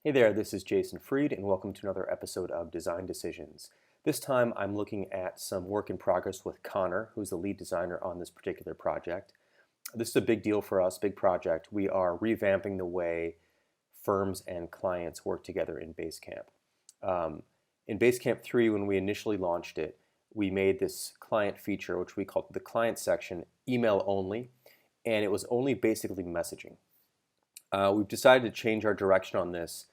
Hey there, this is Jason Freed, and welcome to another episode of Design Decisions. This time I'm looking at some work in progress with Connor, who's the lead designer on this particular project. This is a big deal for us, big project. We are revamping the way firms and clients work together in Basecamp. In Basecamp 3, when we initially launched it, we made this client feature, which we called the client section, email only, and it was only basically messaging. We've decided to change our direction on this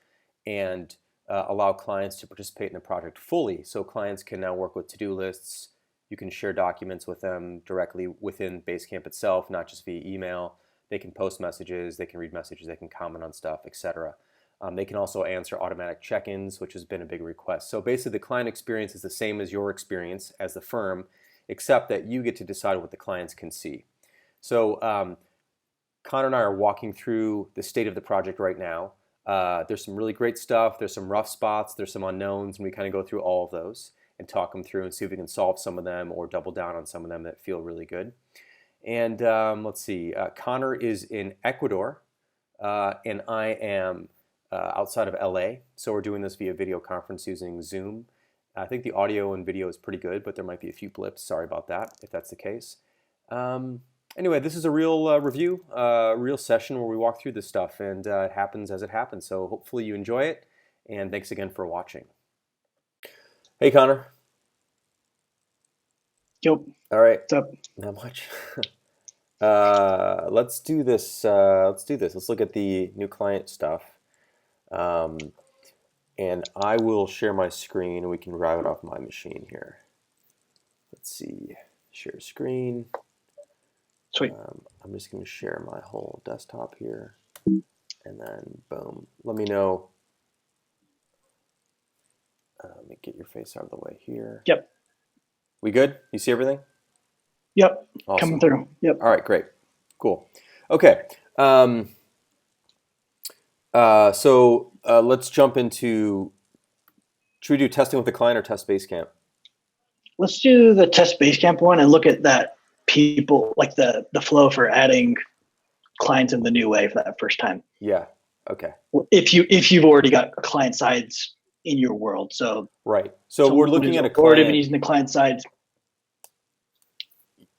and allow clients to participate in the project fully. So clients can now work with to-do lists. You can share documents with them directly within Basecamp itself, not just via email. They can post messages, they can read messages, they can comment on stuff, etc. They can also answer automatic check-ins, which has been a big request. So basically the client experience is the same as your experience as the firm, except that you get to decide what the clients can see. So Connor and I are walking through the state of the project right now. There's some really great stuff. There's some rough spots. There's some unknowns, and we kind of go through all of those and talk them through and see if we can solve some of them or double down on some of them that feel really good. And let's see. Connor is in Ecuador, and I am outside of LA. So we're doing this via video conference using Zoom. I think the audio and video is pretty good, but there might be a few blips. Sorry about that, if that's the case. Anyway, this is a real review, real session where we walk through this stuff, and it happens as it happens. So hopefully you enjoy it, and thanks again for watching. Hey, Connor. Yo, All right. what's up? Not much. Let's do this. Let's look at the new client stuff. Um, and I will share my screen, and we can drive it off my machine here. Let's see. Share screen. Sweet. I'm just going to share my whole desktop here, and then boom. Let me know. Let me get your face out of the way here. Yep. We good? You see everything? Yep. Awesome. Coming through. Yep. All right, great. Cool. Okay. So let's jump into, should we do testing with the client or test Basecamp? Let's do the test Basecamp one and look at that people, like the flow for adding clients in the new way for that first time. Yeah. Okay. If you've already got client sides in your world. So right. So we're looking at a already been client. using the client sides.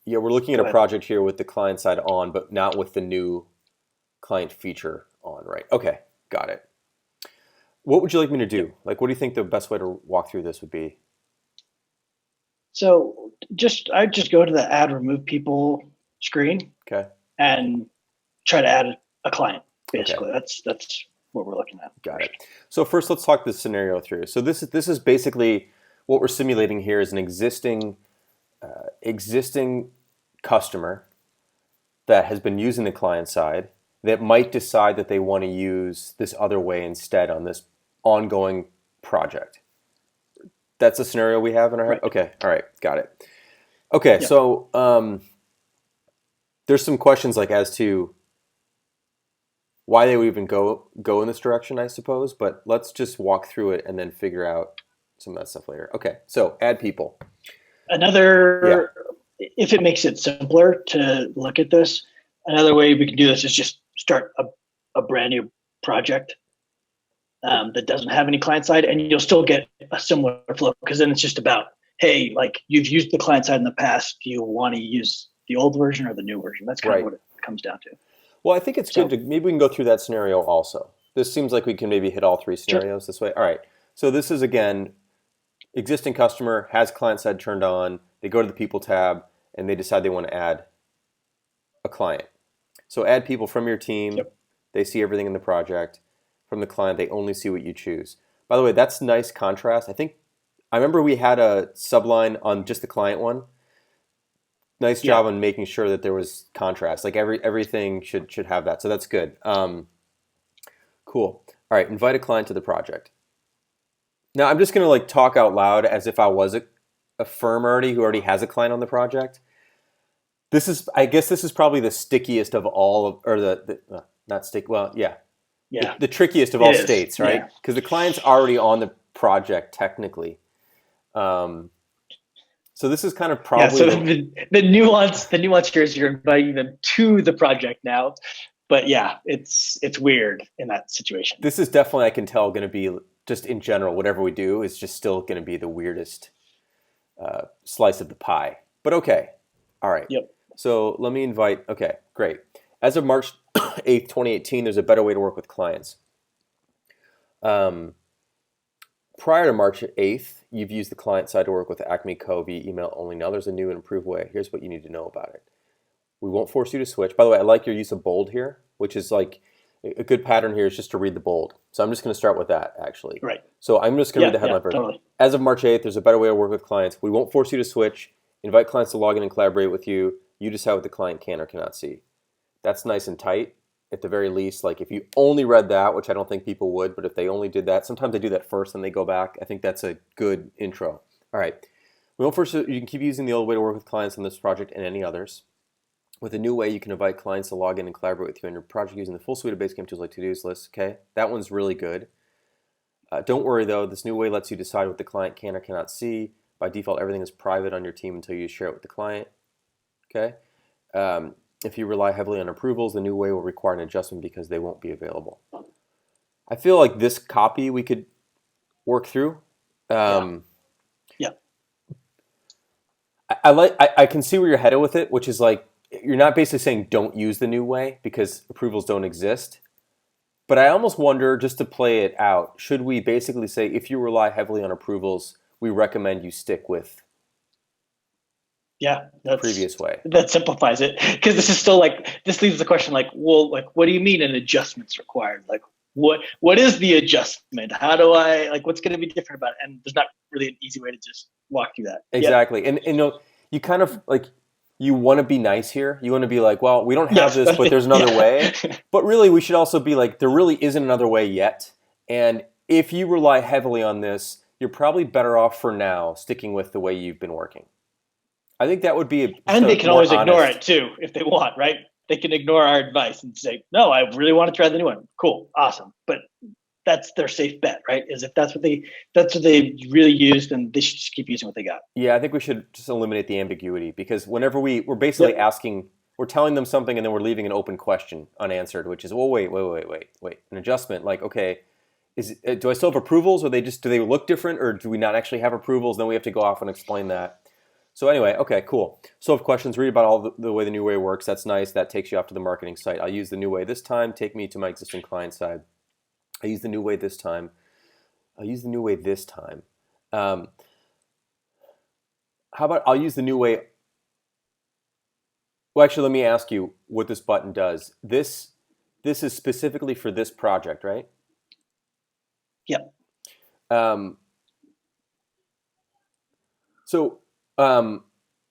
Yeah, we're looking at a project here with the client side on, but not with the new client feature on, right? Okay, got it. What would you like me to do? Like, what do you think the best way to walk through this would be? So I'd just go to the add remove people screen Okay, and try to add a client. Basically, okay, that's what we're looking at. got it. So first, let's talk this scenario through. So this is basically what we're simulating here is an existing customer that has been using the client side that might decide that they want to use this other way instead on this ongoing project. That's the scenario we have in our head? Right. Okay, all right, got it. Okay, Yep. so there's some questions like as to why they would even go in this direction, I suppose, but let's just walk through it and then figure out some of that stuff later. Okay, so add people. Another, if it makes it simpler to look at this, another way we can do this is just start a brand new project that doesn't have any client side, and you'll still get a similar flow because then it's just about, hey, like you've used the client side in the past. Do you want to use the old version or the new version? That's kind Right. of what it comes down to. Well, I think it's good to, maybe we can go through that scenario also. This seems like we can maybe hit all three scenarios this way. All right, so this is again, existing customer has client side turned on, they go to the people tab, and they decide they want to add a client. So add people from your team. Yep. They see everything in the project. From the client, they only see what you choose. By the way, that's nice contrast. I remember we had a subline on just the client one. Nice job on making sure that there was contrast. Like everything should have that. So that's good. Cool. All right, invite a client to the project. Now I'm just gonna like talk out loud as if I was a firm who already has a client on the project. I guess this is probably the stickiest of all, or not stick. Well, yeah, the trickiest of all states, right? Because the client's already on the project technically. So this is kind of probably the nuance here is you're inviting them to the project now. But yeah, it's weird in that situation. This is definitely, I can tell, going to be just in general, whatever we do is just still going to be the weirdest slice of the pie. But okay. All right. Yep. So let me invite, okay, great. As of March 8th, 2018, there's a better way to work with clients. Prior to March 8th, you've used the client side to work with Acme Co. via email only. Now there's a new and improved way. Here's what you need to know about it. We won't force you to switch. By the way, I like your use of bold here, which is like a good pattern here is just to read the bold. So I'm just going to start with that, actually. Right. So I'm just going to read the headline first. Totally. As of March 8th, there's a better way to work with clients. We won't force you to switch. Invite clients to log in and collaborate with you. You decide what the client can or cannot see. That's nice and tight. At the very least, like if you only read that, which I don't think people would, but if they only did that, sometimes they do that first and they go back. I think that's a good intro. All right. We won't force you. You can keep using the old way to work with clients on this project and any others. With a new way, you can invite clients to log in and collaborate with you on your project using the full suite of Basecamp tools like to-dos lists. Okay, that one's really good. Don't worry though, this new way lets you decide what the client can or cannot see. By default, everything is private on your team until you share it with the client. Okay. If you rely heavily on approvals, the new way will require an adjustment because they won't be available. I feel like this copy we could work through. Yeah. I can see where you're headed with it, which is like, you're not basically saying don't use the new way because approvals don't exist. But I almost wonder, just to play it out, should we basically say if you rely heavily on approvals, we recommend you stick with the previous way? That simplifies it, because this is still like, this leaves the question like, well, like, what do you mean an adjustment's required? Like, what is the adjustment? How do I, like, what's going to be different about it? And there's not really an easy way to just walk through that. Exactly. And you know, you kind of like, you want to be nice here. You want to be like, well, we don't have this, but there's another way. But really, we should also be like, there really isn't another way yet. And if you rely heavily on this, you're probably better off for now sticking with the way you've been working. I think that would be and they can always ignore it too if they want, right? They can ignore our advice and say, no, I really want to try the new one. Cool, awesome. But that's their safe bet, right? Is if that's what they really used, and they should just keep using what they got. Yeah, I think we should just eliminate the ambiguity, because whenever we're basically asking, we're telling them something and then we're leaving an open question unanswered, which is, well, wait, an adjustment. Like, okay, do I still have approvals, or do they look different, or do we not actually have approvals? Then we have to go off and explain that. So anyway, okay, cool. So if questions, read about all the way the new way works. That's nice. That takes you off to the marketing site. I'll use the new way this time. Take me to my existing client side. I use the new way this time. I'll use the new way this time. How about I'll use the new way? Well, actually, let me ask you what this button does. This is specifically for this project, right? Yep.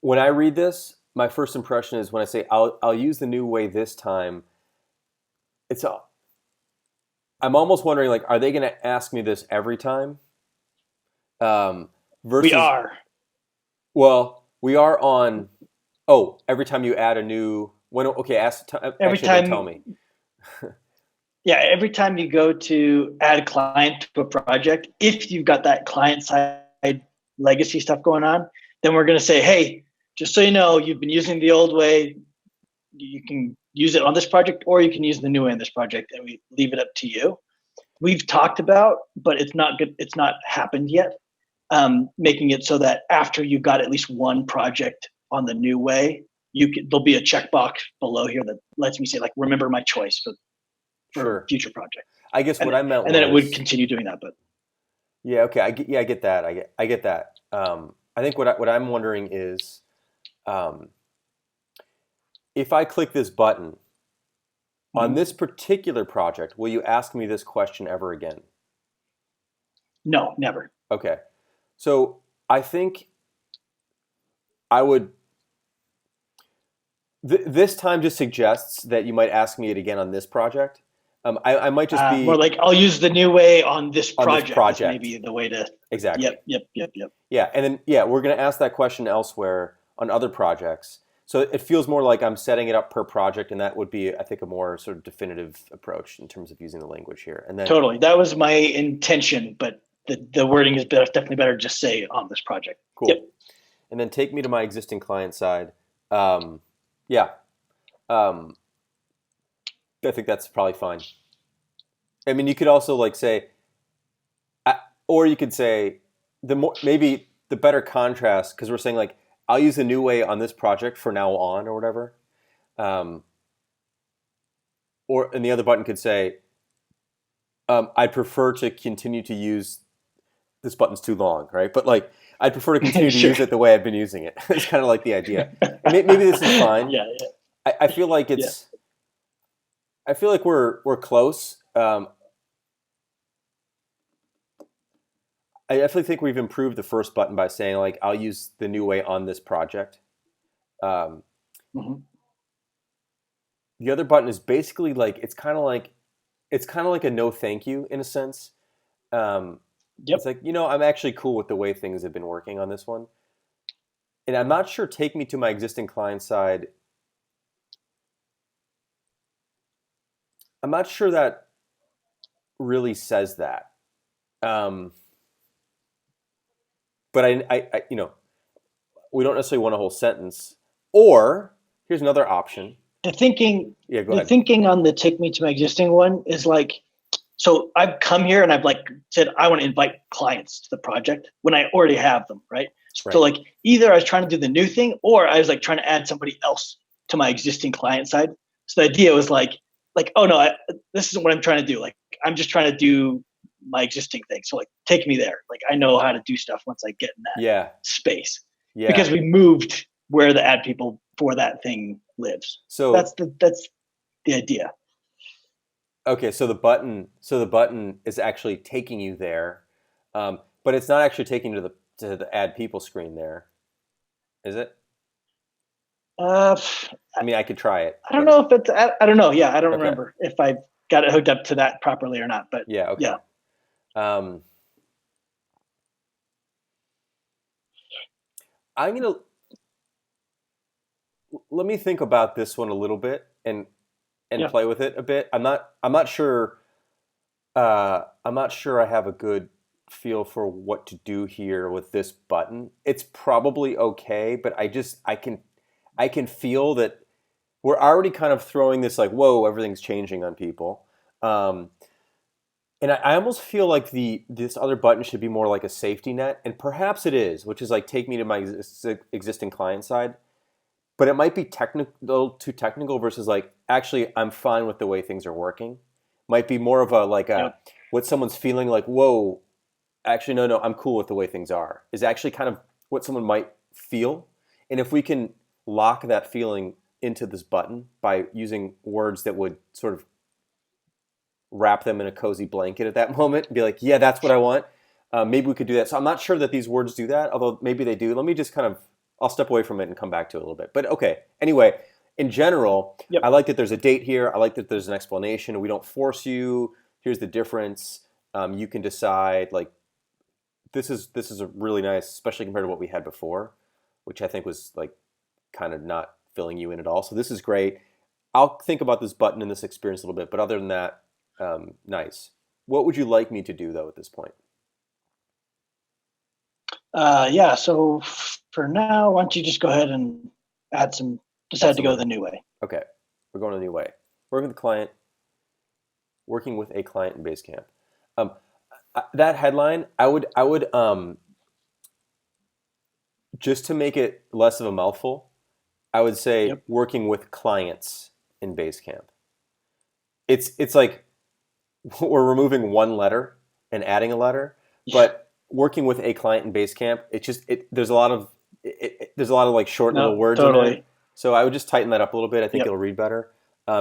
When I read this, my first impression is when I say I'll use the new way this time, I'm almost wondering, like, are they going to ask me this every time? Versus, we are. Well, we are on. Oh, every time you add a new. Every time. Tell me. Yeah, every time you go to add a client to a project, if you've got that client side legacy stuff going on, then we're going to say, hey, just so you know, you've been using the old way. You can use it on this project, or you can use the new way on this project, and we leave it up to you. We've talked about, but it's not good. It's not happened yet. Making it so that after you've got at least one project on the new way, there'll be a checkbox below here that lets me say, like, remember my choice for future project. I guess what I meant was, and then it would continue doing that. But yeah, okay, I get that. I get that. I think what I'm wondering is, if I click this button on this particular project, will you ask me this question ever again? No, never. Okay. So I think I would, this time just suggests that you might ask me it again on this project. I might just be more like, I'll use the new way on this project. Maybe the way to. Exactly. Yep. Yeah. And then, we're going to ask that question elsewhere on other projects. So it feels more like I'm setting it up per project, and that would be, I think, a more sort of definitive approach in terms of using the language here. And then totally, that was my intention, but the wording is definitely better to just say on this project. Cool. Yep. And then take me to my existing client side. I think that's probably fine. I mean, you could also like say, or you could say the more maybe the better contrast because we're saying like I'll use the new way on this project for now on or whatever. Um, and the other button could say I'd prefer to continue to use this button's too long, right? But like I'd prefer to continue to Sure. use it the way I've been using it. It's kind of like the idea. And maybe this is fine. Yeah, I feel like yeah, it's. I feel like we're close. I definitely think we've improved the first button by saying like I'll use the new way on this project. Um, hmm the other button is basically like it's kind of like a no thank you in a sense. Um, yep. it's like I'm actually cool with the way things have been working on this one, and I'm not sure. Take me to my existing client side. I'm not sure that really says that. Um, but we don't necessarily want a whole sentence. Or here's another option. The thinking, Yeah, go the ahead. thinking on the take me to my existing one is like, so I've come here and I've like said I want to invite clients to the project when I already have them, right? So Right. like either I was trying to do the new thing or I was like trying to add somebody else to my existing client side. So the idea was like oh no, this isn't what I'm trying to do. Like I'm just trying to do my existing thing. So like take me there. Like I know how to do stuff once I get in that Yeah. space Yeah. because we moved where the ad people for that thing lives. So That's the idea. okay, so the button is actually taking you there, but it's not actually taking you to the add people screen there, is it? Uh, I mean, I could try it, I don't but know if it's. I don't know. Yeah, I don't okay. remember if I got it hooked up to that properly or not. But Yeah, okay. yeah, Um, I'm gonna let me think about this one a little bit and yeah, play with it a bit. I'm not sure. I'm not sure I have a good feel for what to do here with this button. It's probably okay, but I can feel that we're already kind of throwing this like, whoa, everything's changing on people. Um, and I almost feel like this other button should be more like a safety net, and perhaps it is, which is like take me to my existing client side. But it might be technical, too technical versus like actually I'm fine with the way things are working. Might be more of a like a yep, what someone's feeling like, whoa, actually no, I'm cool with the way things are. Is actually kind of what someone might feel. And if we can lock that feeling into this button by using words that would sort of wrap them in a cozy blanket at that moment and be like, yeah, that's what I want. Maybe we could do that. So I'm not sure that these words do that, although maybe they do. Let me just kind of, I'll step away from it and come back to it a little bit. But okay, anyway, in general, I yep. like that there's a date here. I like that there's an explanation. We don't force you. Here's the difference. You can decide. Like this is a really nice, especially compared to what we had before, which I think was like kind of not filling you in at all. So this is great. I'll think about this button and this experience a little bit, but other than that, nice. What would you like me to do though at this point? Yeah. So for now, why don't you just go ahead and add some? Decide to go Absolutely. the new way. Okay, we're going a new way. Working with a client, working with a client in Basecamp. Um, that headline, I would just to make it less of a mouthful, I would say Yep. working with clients in Basecamp. It's like we're removing one letter and adding a letter, Yeah. but working with a client in Basecamp, there's a lot of there's a lot of like short little No, words in there. totally. So I would just tighten that up a little bit. I think Yep. it'll read better.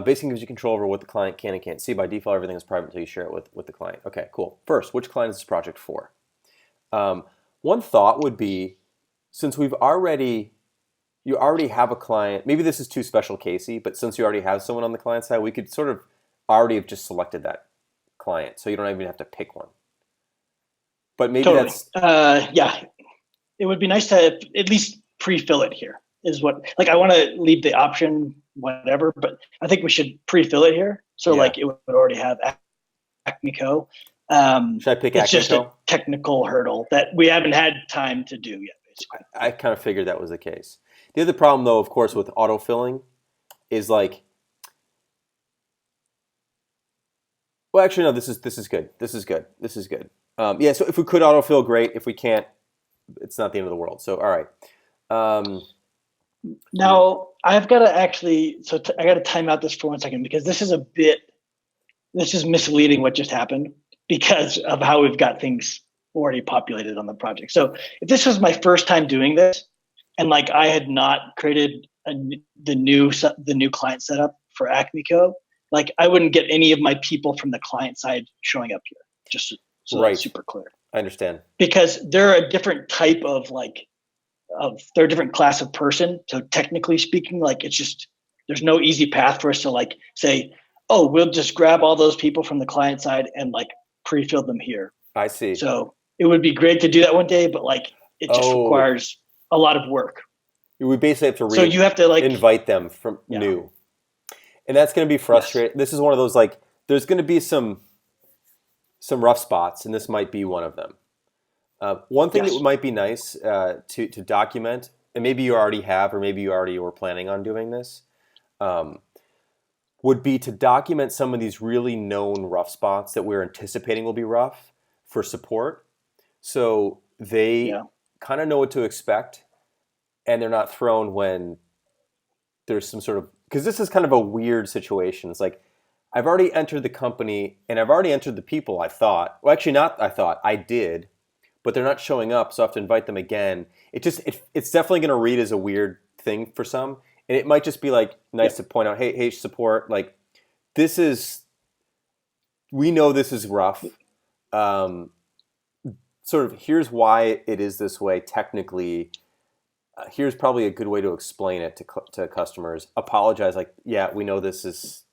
Basically gives you control over what the client can and can't see. By default, everything is private until you share it with the client. Okay, cool. First, which client is this project for? Um, one thought would be, since you already have a client, maybe this is too special casey, but since you already have someone on the client side, we could sort of already have just selected that client. So you don't even have to pick one. But maybe Totally. that's Yeah. It would be nice to at least pre-fill it here. Is what like I want to leave the option whatever, but I think we should pre-fill it here. So yeah. like it would already have Acme Co. Should I pick It's Acme just a Co? technical hurdle that we haven't had time to do yet, basically. I kind of figured that was the case. The other problem, though, of course, with autofilling is like Well, actually, no. This is good. This is good. This is good. Yeah. So if we could autofill, great. If we can't, it's not the end of the world. So all right. Um, Now I've got to actually, I got to time out this for 1 second because this is misleading what just happened because of how we've got things already populated on the project. So if this was my first time doing this and like I had not created the new client setup for Acme Co, like I wouldn't get any of my people from the client side showing up here. Just so right. that's super clear. I understand. Because they're a different type of they're a different class of person. So technically speaking, like it's just there's no easy path for us to like say, oh, we'll just grab all those people from the client side and like pre-fill them here. I see. So it would be great to do that one day, but like it just requires a lot of work. We basically have to so you have to like invite them from new, and that's going to be frustrating. Yes. This is one of those like there's going to be some rough spots, and this might be one of them. One thing that might be nice to document, and maybe you already have, or maybe you already were planning on doing this, would be to document some of these really known rough spots that we're anticipating will be rough for support. So they kind of know what to expect, and they're not thrown when there's some sort of, because this is kind of a weird situation. It's like, I've already entered the company, and I've already entered the people I thought. Well, actually not I thought, I did. But they're not showing up, so I have to invite them again. It's definitely going to read as a weird thing for some, and it might just be like nice to point out, hey, support, like we know this is rough. Sort of here's why it is this way technically. Here's probably a good way to explain it to customers. Apologize, like we know this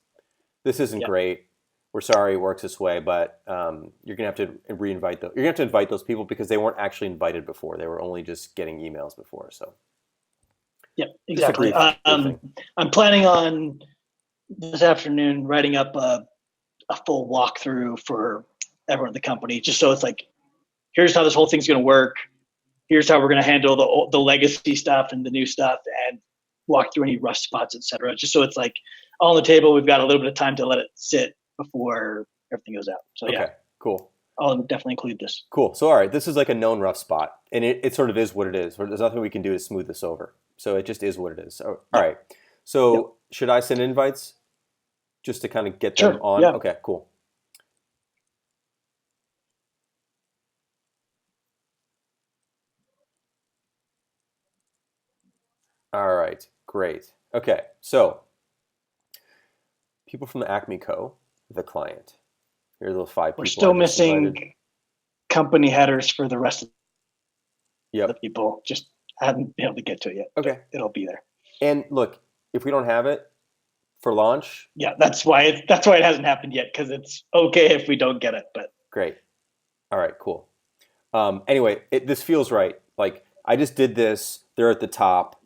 isn't great. We're sorry it works this way, but you're gonna have to reinvite You're gonna have to invite those people because they weren't actually invited before. They were only just getting emails before. So, yeah, exactly. I'm planning on this afternoon writing up a full walkthrough for everyone in the company, just so it's like, here's how this whole thing's gonna work. Here's how we're gonna handle the legacy stuff and the new stuff, and walk through any rough spots, etc. Just so it's like all on the table. We've got a little bit of time to let it sit before everything goes out. So cool. I'll definitely include this. Cool. So all right, this is like a known rough spot, and it sort of is what it is. There's nothing we can do to smooth this over. So it just is what it is. So, all right. So should I send invites just to kind of get them on? Yeah. Okay, cool. All right, great. Okay, so people from the Acme Co, the client. Here are those 5 people. We're still missing company headers for the rest of the people. Just haven't been able to get to it yet. Okay. It'll be there. And look, if we don't have it for launch. Yeah, that's why it hasn't happened yet, because it's okay if we don't get it. But great. All right, cool. Anyway, this feels right. Like I just did this. They're at the top.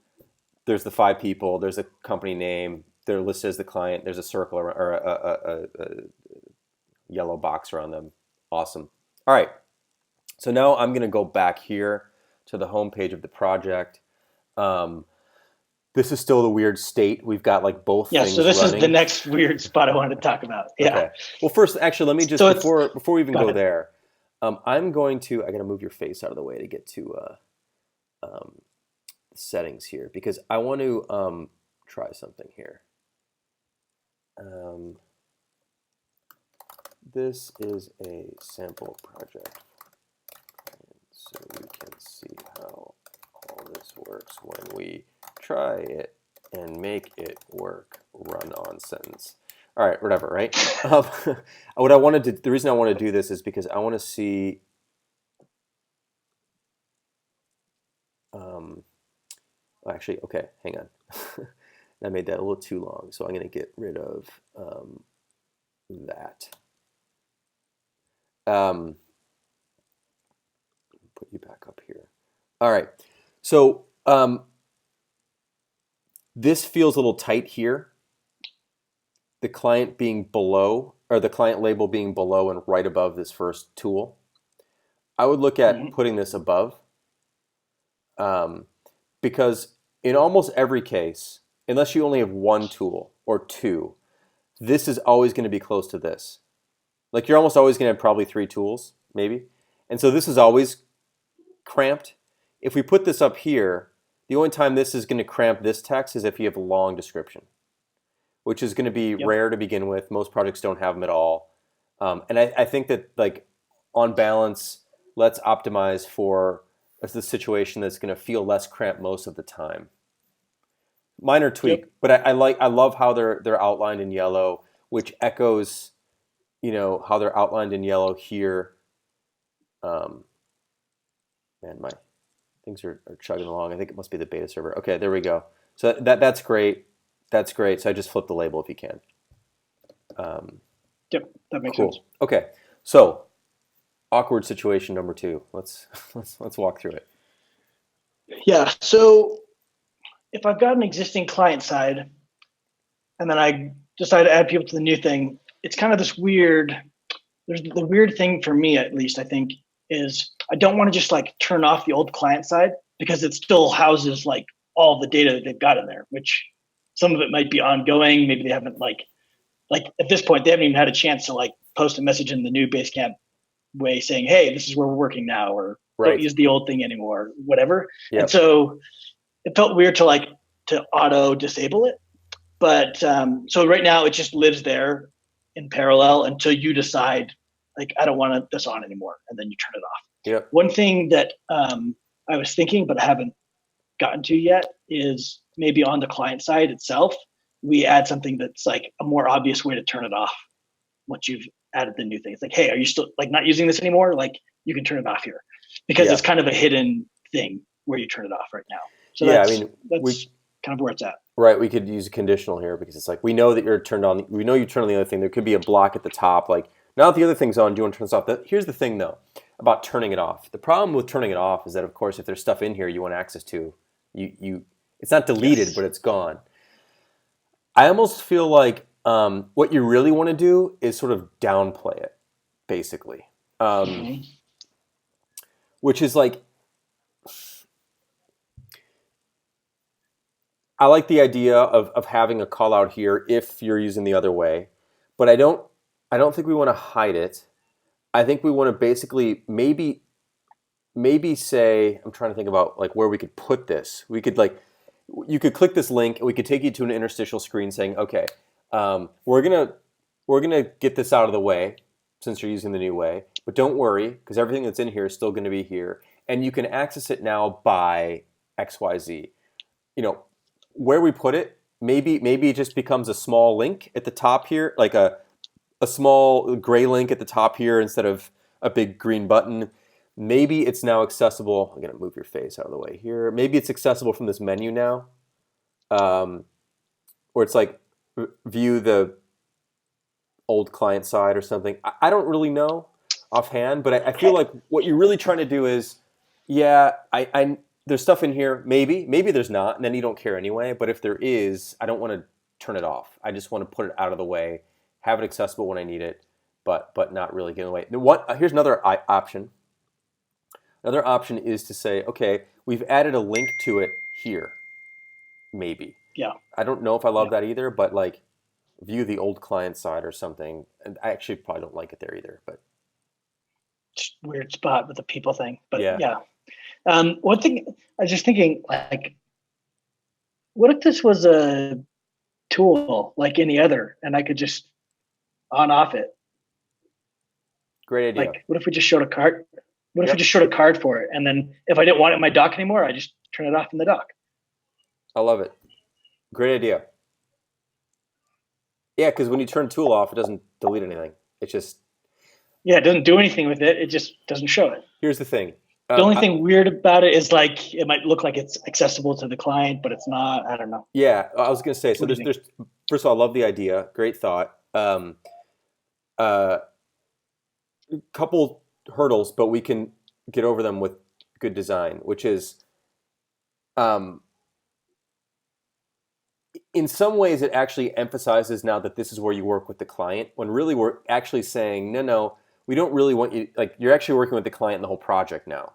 There's the 5 people. There's a company name. They're listed as the client. There's a circle or a yellow box around them. Awesome. All right. So now I'm going to go back here to the home page of the project. This is still the weird state. We've got like both things so this running. is the next weird spot I wanted to talk about. Yeah. Okay. Well, first, actually, let me just, before we even go there, I'm going to, I got to move your face out of the way to get to settings here, because I want to try something here. This is a sample project, so we can see how all this works when we try it and make it work. Run on sentence. All right, whatever, right? What I wanted to, the reason I want to do this is because I want to see. Actually, okay, hang on. I made that a little too long, so I'm going to get rid of that. Put you back up here. All right. So this feels a little tight here. The client being below, or the client label being below and right above this first tool. I would look at putting this above, because in almost every case, unless you only have 1 tool or 2, this is always going to be close to this. Like you're almost always going to have probably 3 tools, maybe. And so this is always cramped. If we put this up here, the only time this is going to cramp this text is if you have a long description, which is going to be Yep. rare to begin with. Most projects don't have them at all. And I think that like on balance, let's optimize for the situation that's going to feel less cramped most of the time. Minor Yep. tweak, but I love how they're outlined in yellow, which echoes, how they're outlined in yellow here. Um, Man, my things are chugging along. I think it must be the beta server. Okay, there we go. So that's great. That's great. So I just flip the label if you can. Yep. That makes Cool. sense. Okay. So awkward situation number 2. Let's walk through it. Yeah. So if I've got an existing client side and then I decide to add people to the new thing, it's kind of this weird. There's the weird thing for me, at least, I think, is I don't want to just like turn off the old client side because it still houses like all the data that they've got in there, which some of it might be ongoing. Maybe they haven't like at this point, they haven't even had a chance to like post a message in the new Basecamp way saying, hey, this is where we're working now, or don't Right. use the old thing anymore, whatever. Yep. And so it felt weird to auto disable it. But so right now it just lives there in parallel until you decide, like, I don't want this on anymore, and then you turn it off. Yep. One thing that I was thinking but haven't gotten to yet is maybe on the client side itself, we add something that's like a more obvious way to turn it off once you've added the new thing. It's like, hey, are you still like not using this anymore? Like you can turn it off here because it's kind of a hidden thing where you turn it off right now. So Yeah, that's kind of where it's at. Right, we could use a conditional here because it's like we know that you're turned on. We know you turn on the other thing. There could be a block at the top. Like now that the other thing's on, do you want to turn this off? Here's the thing though about turning it off. The problem with turning it off is that of course if there's stuff in here you want access to, it's not deleted but it's gone. I almost feel like what you really want to do is sort of downplay it, basically, which is like. I like the idea of having a call out here if you're using the other way, but I don't think we want to hide it. I think we want to basically maybe say, I'm trying to think about like where we could put this. We could like you could click this link and we could take you to an interstitial screen saying, okay, we're gonna get this out of the way since you're using the new way, but don't worry because everything that's in here is still going to be here, and you can access it now by XYZ. Where we put it, maybe it just becomes a small link at the top here, like a small gray link at the top here instead of a big green button. Maybe it's now accessible. I'm gonna move your face out of the way here. Maybe it's accessible from this menu now, where it's like view the old client side or something. I don't really know offhand, but I feel like what you're really trying to do is, yeah, I there's stuff in here. Maybe there's not, and then you don't care anyway. But if there is, I don't want to turn it off. I just want to put it out of the way, have it accessible when I need it, but not really get in the way. Here's another option. Another option is to say, okay, we've added a link to it here. Maybe. Yeah. I don't know if I love that either, but like view the old client side or something. And I actually probably don't like it there either, but Weird spot with the people thing, but yeah. One thing I was just thinking, like, what if this was a tool like any other, and I could just on off it? Great idea. Like, what if we just showed a card? What if we just showed a card for it, and then if I didn't want it in my dock anymore, I just turn it off in the dock? I love it. Great idea. Yeah, because when you turn tool off, it doesn't delete anything. It just it doesn't do anything with it. It just doesn't show it. Here's the thing. The only thing weird about it is like it might look like it's accessible to the client, but it's not. I don't know. Yeah, I was going to say. So there's first of all, I love the idea. Great thought. Couple hurdles, but we can get over them with good design, which is, in some ways, it actually emphasizes now that this is where you work with the client, when really we're actually saying, no, we don't really want you, like you're actually working with the client in the whole project now.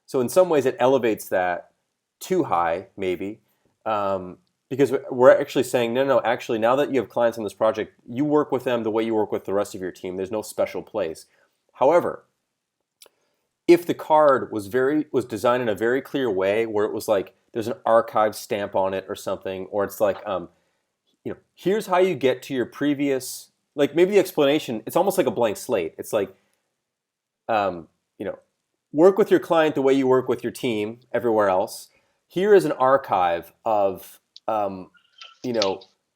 So in some ways, it elevates that too high, maybe. Because we're actually saying, no, actually, now that you have clients on this project, you work with them the way you work with the rest of your team. There's no special place. However, if the card was designed in a very clear way, where it was like there's an archive stamp on it or something, or it's like, here's how you get to your previous, like maybe the explanation, it's almost like a blank slate. It's like, um, you know, work with your client the way you work with your team everywhere else. Here is an archive of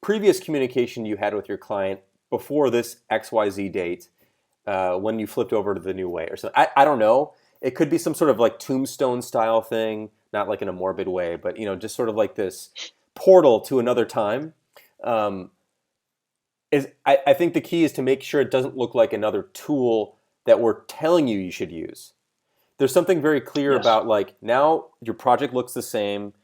previous communication you had with your client before this XYZ date, when you flipped over to the new way or something. I don't know. It could be some sort of like tombstone style thing, not like in a morbid way, but just sort of like this portal to another time. I think the key is to make sure it doesn't look like another tool that we're telling you should use. There's something very clear about like now your project looks the same,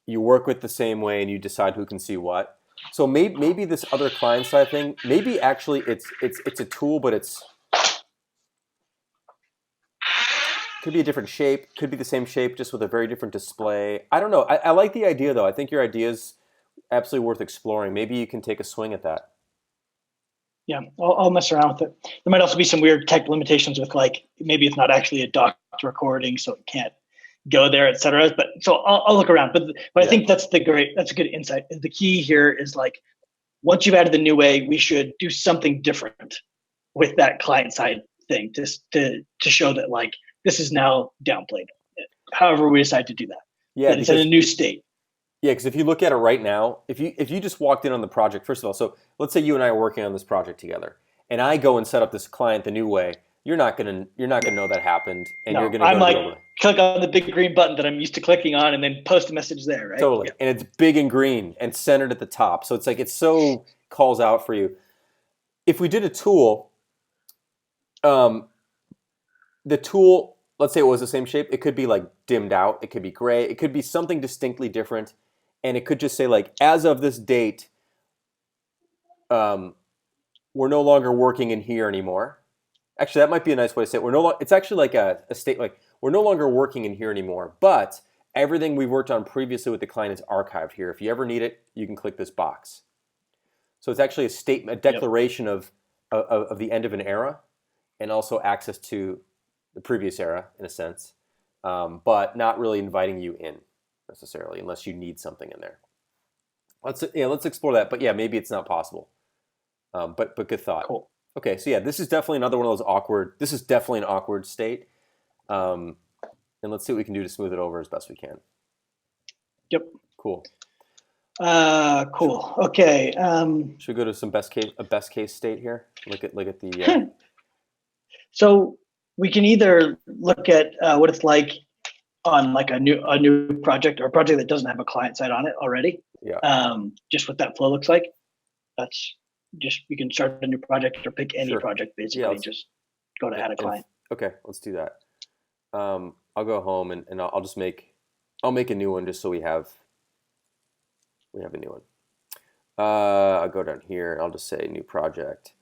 you work with the same way, and you decide who can see what. So maybe this other client side thing, maybe actually it's a tool, but it's could be a different shape, could be the same shape, just with a very different display. I don't know. I like the idea though. I think your idea is absolutely worth exploring. Maybe you can take a swing at that. Yeah, I'll mess around with it. There might also be some weird tech limitations with like maybe it's not actually a docked recording, so it can't go there, etc. But so I'll look around. But I think that's a good insight. The key here is like once you've added the new way, we should do something different with that client side thing just to show that like this is now downplayed. However we decide to do that. Yeah, it's in a new state. Yeah, because if you look at it right now, if you just walked in on the project, first of all, so let's say you and I are working on this project together, and I go and set up this client the new way, you're not gonna know that happened, and you're gonna I'm like click on the big green button that I'm used to clicking on, and then post a message there, right? Totally, and it's big and green and centered at the top, so it's like it so calls out for you. If we did a tool, the tool, let's say it was the same shape, it could be like dimmed out, it could be gray, it could be something distinctly different. And it could just say like, as of this date, we're no longer working in here anymore. Actually, that might be a nice way to say it. It's actually like a state like we're no longer working in here anymore, but everything we've worked on previously with the client is archived here. If you ever need it, you can click this box. So it's actually a statement, a declaration of the end of an era, and also access to the previous era in a sense, but not really inviting you in necessarily, unless you need something in there. Let's explore that. But yeah, maybe it's not possible. But good thought. Cool. Okay, so yeah, this is definitely another one of those awkward. This is definitely an awkward state, and let's see what we can do to smooth it over as best we can. Yep. Cool. Cool. Okay. Should we go to some best case state here? Look at the. So we can either look at what it's like on like a new project or a project that doesn't have a client side on it already. Yeah. Just what that flow looks like. That's just you can start a new project or pick any project basically. Yeah, just go to add a client. Okay, let's do that. I'll go home and I'll make a new one just so we have a new one. I'll go down here and I'll just say new project,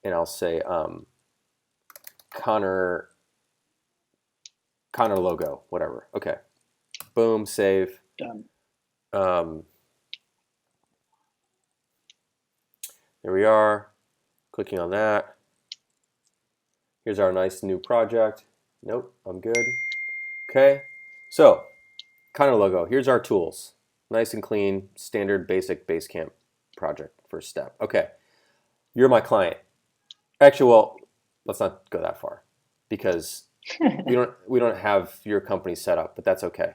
and I'll say Conor logo, whatever. Okay. Boom, save. Done. There we are. Clicking on that. Here's our nice new project. Nope, I'm good. Okay. So, Conor logo. Here's our tools. Nice and clean, standard basic Basecamp project first step. Okay. You're my client. Actually, well, let's not go that far because we don't have your company set up, but that's okay.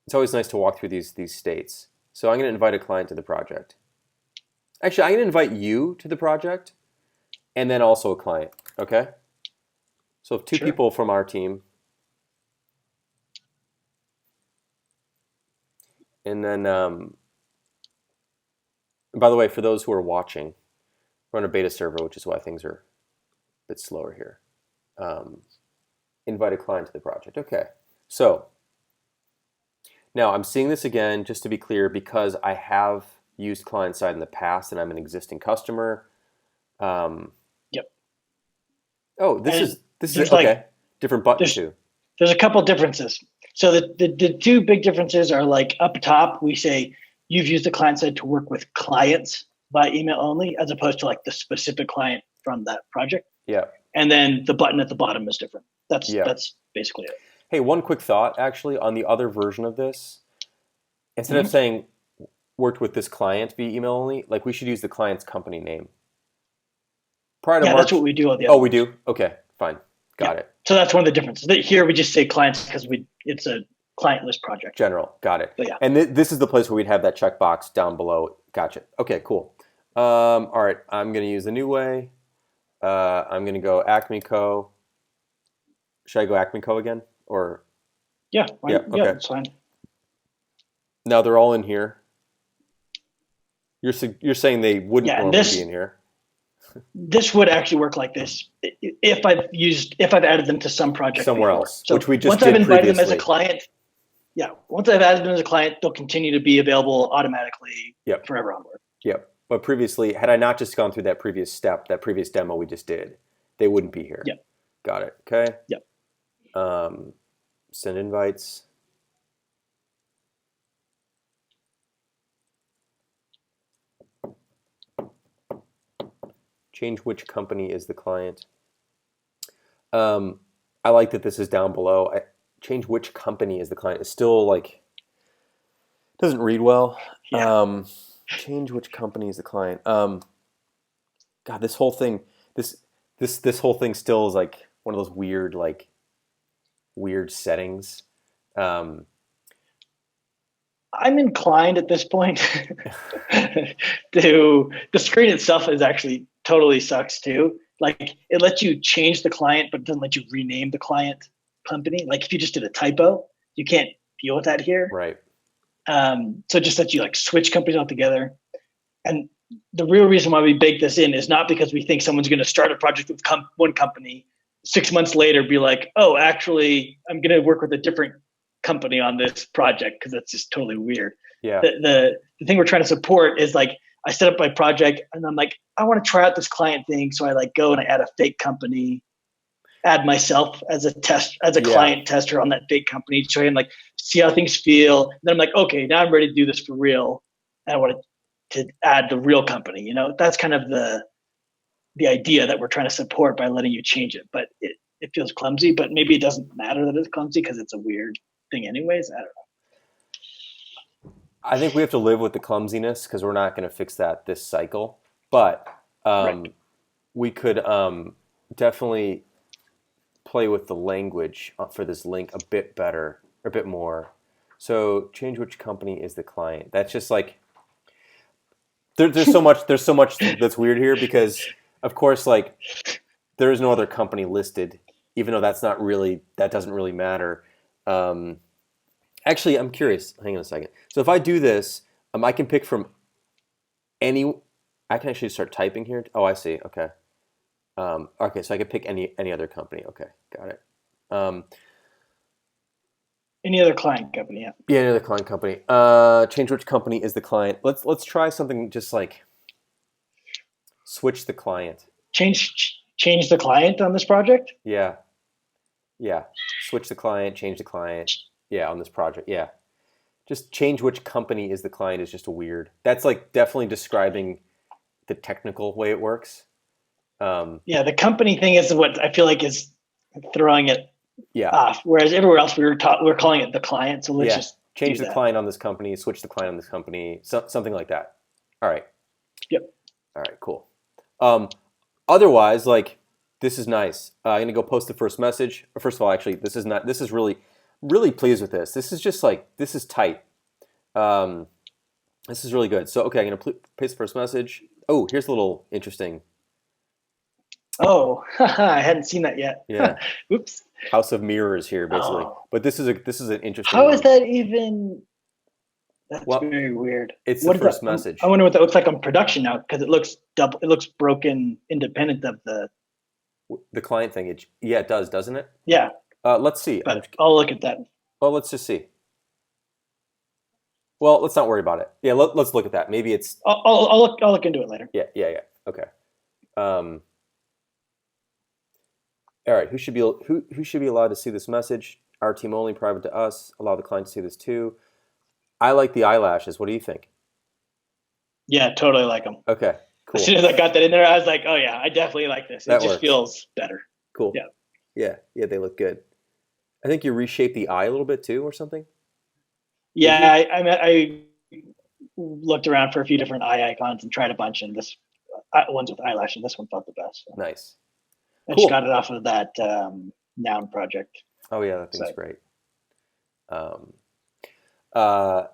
It's always nice to walk through these states. So I'm going to invite a client to the project. Actually, I'm going to invite you to the project and then also a client, okay? So if two people from our team, and then, by the way, for those who are watching, we're on a beta server, which is why things are a bit slower here. Invite a client to the project. Okay, so now I'm seeing this again, just to be clear, because I have used client side in the past and I'm an existing customer. Yep. Oh, this is okay. Different button too. There's a couple differences. So the two big differences are like up top, we say you've used the client side to work with clients by email only, as opposed to like the specific client from that project. Yeah. And then the button at the bottom is different. That's Yeah. that's basically it. Hey, one quick thought actually on the other version of this. Instead of saying worked with this client via email only, like we should use the client's company name. Prior to Yeah, March. that's what we do on the Oh, other we ones. do? Okay, fine. Got it. So that's one of the differences. Here we just say clients because it's a client list project. General. Got it. But yeah. And this is the place where we'd have that checkbox down below. Gotcha. Okay, cool. All right, I'm going to use the new way. I'm going to go Acme Co. Should I go Acme Co again? Or Yeah, yeah, okay. Yeah, it's fine. Now they're all in here. You're saying they wouldn't normally be in here. This would actually work like this if I've added them to some project somewhere before. else, So which we just once did I've invited previously. them as a client, once I've added them as a client, they'll continue to be available automatically forever onward. Yep. But previously, had I not just gone through that previous step, that previous demo we just did, they wouldn't be here. Yep. Got it. Okay. Yep. Send invites. Change which company is the client. I like that this is down below. Change which company is the client. It's still like doesn't read well. Yeah. Change which company is the client. God, this whole thing, this whole thing still is like one of those weird settings. I'm inclined at this point to the screen itself is actually totally sucks too. Like it lets you change the client, but it doesn't let you rename the client company. Like if you just did a typo, you can't deal with that here. Right. So it just lets you like switch companies altogether. And the real reason why we bake this in is not because we think someone's going to start a project with one company, 6 months later be like, oh, actually, I'm going to work with a different company on this project because that's just totally weird. Yeah. The thing we're trying to support is like I set up my project and I'm like, I want to try out this client thing. So I like go and I add a fake company, add myself as a client tester on that fake company, so I can like see how things feel. And then I'm like, okay, now I'm ready to do this for real. And I want to add the real company. You know, that's kind of the idea that we're trying to support by letting you change it. But it feels clumsy, but maybe it doesn't matter that it's clumsy because it's a weird thing anyways. I don't know. I think we have to live with the clumsiness because we're not going to fix that this cycle. But we could definitely play with the language for this link a bit better, or a bit more. So change which company is the client. That's just like there's so much that's weird here because of course like there is no other company listed, even though that doesn't really matter. Actually, I'm curious. Hang on a second. So if I do this, I can pick from any. I can actually start typing here. Oh, I see. Okay. Okay, so I could pick any other company. Okay, got it. Any other client company, yeah. Yeah, any other client company. Change which company is the client. Let's try something just like switch the client. Change the client on this project? Yeah. Switch the client, change the client. Yeah, on this project. Yeah. Just change which company is the client is just a weird. That's like definitely describing the technical way it works. The company thing is what I feel like is throwing it off. Whereas everywhere else we're calling it the client. So let's just change the client on this company, switch the client on this company, something like that. All right. Yep. All right, cool. Otherwise, like this is nice. I'm gonna go post the first message. First of all, actually, this is really pleased with this. This is just like this is tight. This is really good. So okay, I'm gonna paste the first message. Oh, here's a little interesting. Oh, I hadn't seen that yet. Yeah. Oops. House of Mirrors here, basically. Oh. But this is an interesting. How is that even? That's very weird. It's the first message. I wonder what that looks like on production now because it looks double. It looks broken, independent of the client thing. It does, doesn't it? Yeah. Let's see. But I'll look at that. Well, let's just see. Well, let's not worry about it. Yeah, let's look at that. Maybe it's. I'll look into it later. Yeah. Okay. All right. Who should be allowed to see this message? our team only, private to us. Allow the client to see this too. I like the eyelashes. What do you think? Yeah, totally like them. Okay, As cool. soon as I got that in there, I was like, oh yeah, I definitely like this. It That just works. feels better. Cool. Yeah. Yeah, they look good. I think you reshaped the eye a little bit too, or something. Did Yeah, you? I looked around for a few different eye icons and tried a bunch, and this ones with eyelashes. This one felt the best. So Nice. I just got Cool. it off of that Noun project Oh yeah, that thing's site. great. Um, uh,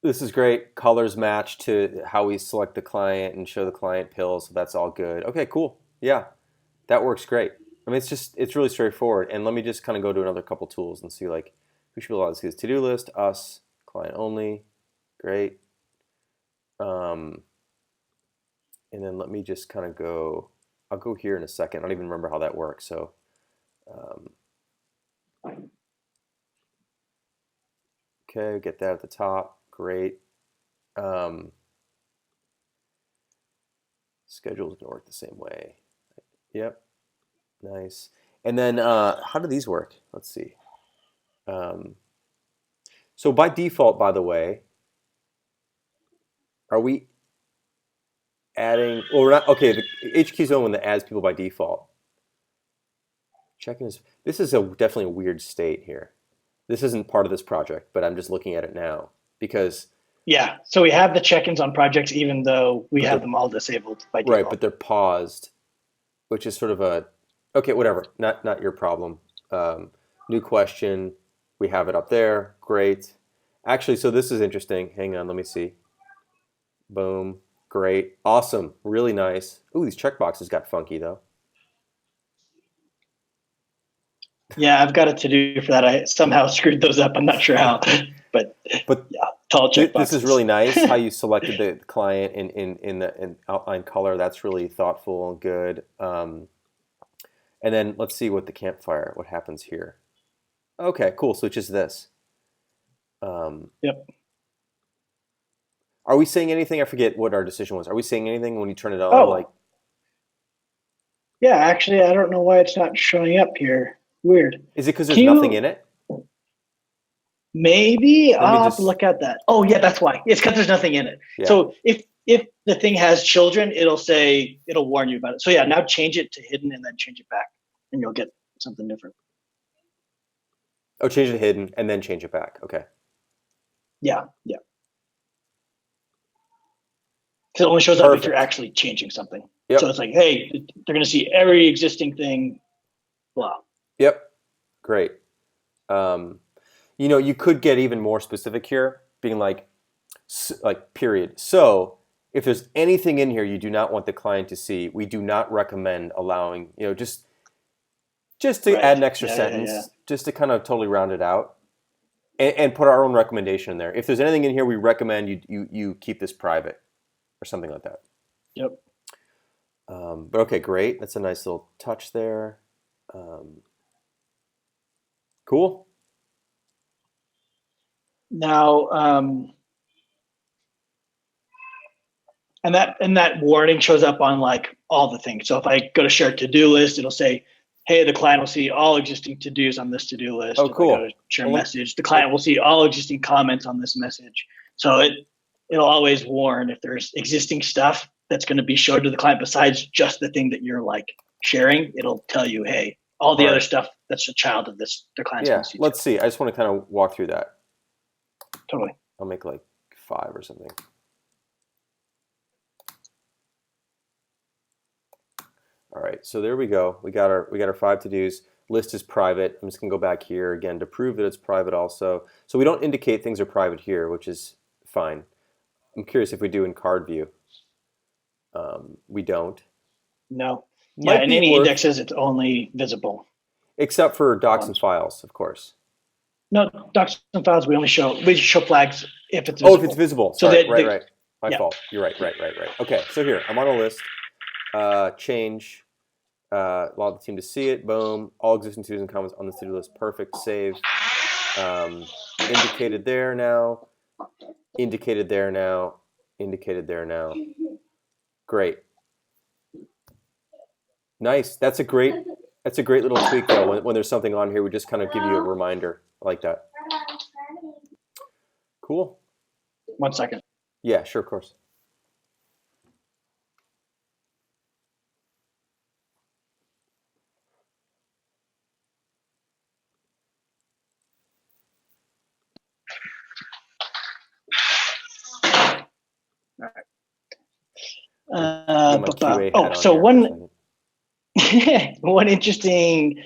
this is great. Colors match to how we select the client and show the client pills, so that's all good. Okay, cool. Yeah, that works great. I mean, it's really straightforward. And let me just kind of go to another couple tools and see like who should be allowed to see this to-do list. Us, client only. Great. Um, and then let me just kind of go. I'll go here in a second. I don't even remember how that works. So, um, okay, get that at the top. Great. Um, Schedule's gonna work the same way. Yep. Nice. And then how do these work? Let's see. Um, so by default, by the way, are we adding? Well, we're not. Okay, the HQ is the one that adds people by default. Checking this. This is definitely a weird state here. This isn't part of this project, but I'm just looking at it now because Yeah, so we have the check-ins on projects, even though we but have they're them all disabled by right, default. but they're paused, which is sort of a okay, whatever. Not your problem. New question. We have it up there. Great. Actually, so this is interesting. Hang on, let me see. Boom. Great. Awesome. Really nice. Ooh, these checkboxes got funky though. Yeah, I've got a to-do for that. I somehow screwed those up. I'm not sure how, but But yeah, tall this is really checkboxes. nice how you selected the client in outline color. That's really thoughtful and good. And then let's see what the campfire, what happens here. Okay, cool. So it's just this. Um, Yep. are we saying anything? I forget what our decision was. Are we saying anything when you turn it on? Like, Oh, yeah, actually, I don't know why it's not showing up here. Weird. is it because Can there's nothing in you it? maybe Let me I'll have to just, look at that. Oh, yeah, that's why. It's because there's nothing in it. yeah. So if the thing has children, it'll warn you about it. So yeah, now change it to hidden and then change it back, and you'll get something different. Oh, change it to hidden and then change it back. Okay. Yeah, yeah. Because it only shows up if you're Perfect. actually changing something. So Yep. it's like, hey, they're going to see every existing thing. Blah. Yep. Great. Um, you could get even more specific here, being like period. So if there's anything in here you do not want the client to see, we do not recommend allowing, just to add Right. an extra Yeah, yeah, yeah. sentence, just to kind of totally round it out, and put our own recommendation in there. If there's anything in here, we recommend you keep this private or something like that. Yep. But okay, great. That's a nice little touch there. Um, cool. Now, and that warning shows up on like all the things. So if I go to share to-do list, it'll say, hey, the client will see all existing to-dos on this to-do list. Oh, If I go cool. to share Well, message, the client will see all existing comments on this message. So it'll always warn if there's existing stuff that's going to be showed to the client besides just the thing that you're like sharing. It'll tell you, hey, all all the other right. stuff that's a child of this, the client's going Yeah. to see too. Let's see. I just want to kind of walk through that. Totally. I'll make like 5 or something. All right, so there we go. We got our 5 to-dos. List is private. I'm just gonna go back here again to prove that it's private also. So we don't indicate things are private here, which is fine. I'm curious if we do in card view. We don't. No. Yeah, Might in be any worth, indexes, it's only visible except for docs and ones. files, of course. No, docs and files, we show flags if it's Oh, if it's visible. visible. So Sorry, that right, the right. My yeah, fault. You're right, right, right, right. Okay, so here, I'm on a list. Change. Allow the team to see it. Boom. All existing to-dos and comments on the to-do list. Perfect. Save. Indicated there now. Indicated there now. Indicated there now. Great. Nice. That's a great That's a great little tweak, though. When there's something on here, we just kind of give you a reminder. I like that. Cool. 1 second. Yeah, sure, of course. Get my QA hat on so here one interesting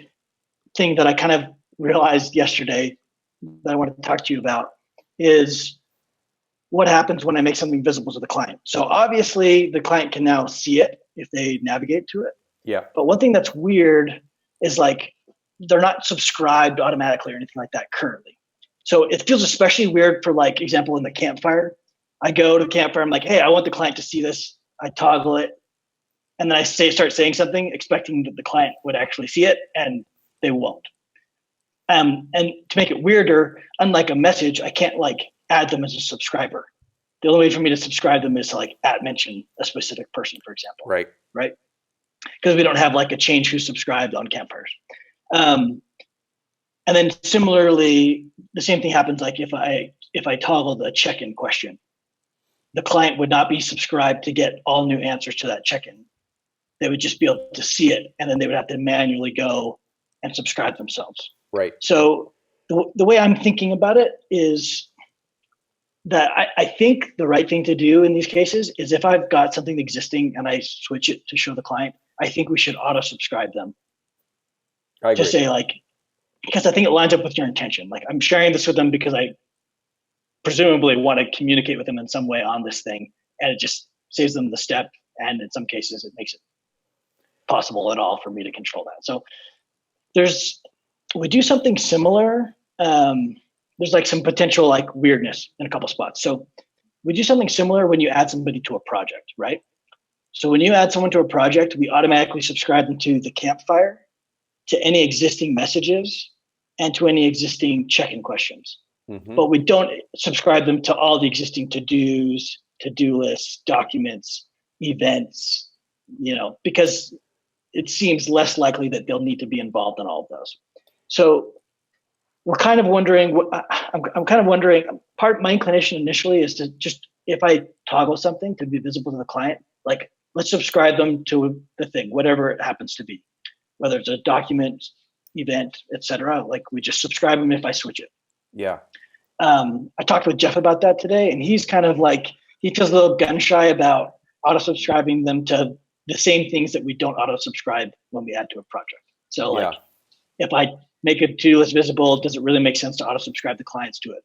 thing that I kind of realized yesterday that I wanted to talk to you about is what happens when I make something visible to the client. So obviously the client can now see it if they navigate to it. Yeah. But one thing that's weird is like they're not subscribed automatically or anything like that currently. So it feels especially weird for, like, example, in the campfire. I go to the campfire, I'm like, hey, I want the client to see this. I toggle it. And then I start saying something expecting that the client would actually see it, and they won't. And to make it weirder, unlike a message, I can't like add them as a subscriber. The only way for me to subscribe them is to like mention a specific person, for example. Right. Right. Because we don't have like a change who subscribed on campfires. And then similarly, the same thing happens like if I toggle the check-in question, the client would not be subscribed to get all new answers to that check-in. They would just be able to see it, and then they would have to manually go and subscribe themselves. Right. So the way I'm thinking about it is that I think the right thing to do in these cases is if I've got something existing and I switch it to show the client, I think we should auto subscribe them. I agree. Just say like, because I think it lines up with your intention. Like, I'm sharing this with them because I presumably want to communicate with them in some way on this thing, and it just saves them the step. And in some cases, it makes it possible at all for me to control that. So we do something similar. There's like some potential like weirdness in a couple spots. So we do something similar when you add somebody to a project, right? So when you add someone to a project, we automatically subscribe them to the campfire, to any existing messages, and to any existing check-in questions. Mm-hmm. But we don't subscribe them to all the existing to-dos, to-do lists, documents, events, because it seems less likely that they'll need to be involved in all of those. So we're kind of wondering, I'm kind of wondering, my inclination initially is to just, if I toggle something to be visible to the client, like, let's subscribe them to the thing, whatever it happens to be, whether it's a document, event, etc. Like, we just subscribe them if I switch it. Yeah. I talked with Jeff about that today, and he's kind of like, he feels a little gun shy about auto subscribing them to the same things that we don't auto subscribe when we add to a project. So like, if I make a to-do list visible, does it really make sense to auto subscribe the clients to it?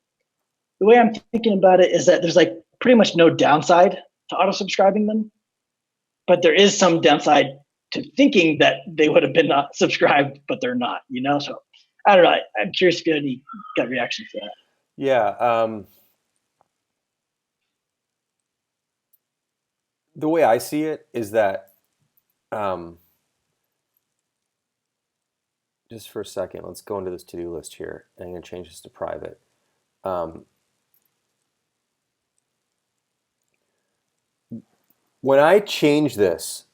The way I'm thinking about it is that there's like pretty much no downside to auto subscribing them, but there is some downside to thinking that they would have been not subscribed, but they're not, So I don't know. I'm curious if you had any gut reactions to that. Yeah. The way I see it is that, just for a second, let's go into this to-do list here. And I'm going to change this to private. When I change this,